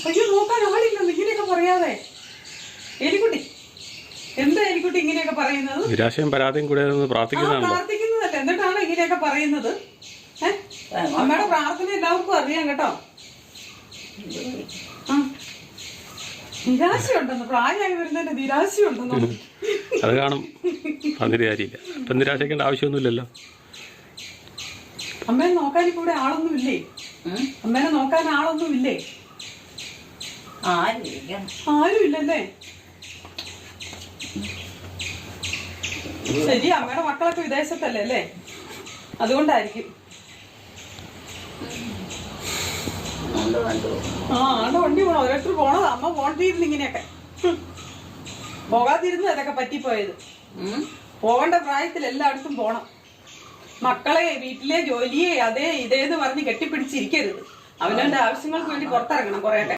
അയ്യോ നോക്കാൻ ആളില്ലെന്ന് ഇങ്ങനെയൊക്കെ പറയാതെ. എലിക്കുട്ടി എന്താ എലിക്കുട്ടി ഇങ്ങനെയൊക്കെ പറയുന്നത്? നിരാശയും പരാതിയും കൂടെ പ്രാർത്ഥിക്കുന്നതല്ലേ, എന്നിട്ടാണ് ഇങ്ങനെയൊക്കെ പറയുന്നത്? അമ്മയുടെ പ്രാർത്ഥന എല്ലാവർക്കും അറിയാം കേട്ടോ. നിരാശയുണ്ടെന്ന്, പ്രായമായി വരുന്നതിന്റെ നിരാശയുണ്ടെന്ന് അത് കാണും. അതിന്റെ കാര്യമില്ല, ഇപ്പം നിരാശിക്കേണ്ട ആവശ്യമൊന്നുമില്ലല്ലോ. അമ്മേനെ നോക്കാൻ കൂടെ ആളൊന്നുമില്ലേ? അമ്മേനെ നോക്കാൻ ആളൊന്നുമില്ലേ? ആരും ഇല്ലല്ലേ? ശരി, അമ്മയുടെ മക്കളൊക്കെ വിദേശത്തല്ലേ അല്ലേ? അതുകൊണ്ടായിരിക്കും. ആണ്ട് വണ്ടി പോണോ? ഓരോരുത്തർ പോണത്. അമ്മ പോണ്ടിരുന്നു ഇങ്ങനെയൊക്കെ. പോകാതിരുന്നു അതൊക്കെ പറ്റിപ്പോയത്. പോകേണ്ട പ്രായത്തിൽ എല്ലായിടത്തും പോണം. മക്കളെ വീട്ടിലെ ജോലിയെ അതേ ഇതേന്ന് പറഞ്ഞ് കെട്ടിപ്പിടിച്ചിരിക്കരുത്. അവനവന്റെ ആവശ്യങ്ങൾക്ക് വേണ്ടി പുറത്തിറങ്ങണം കുറെയൊക്കെ.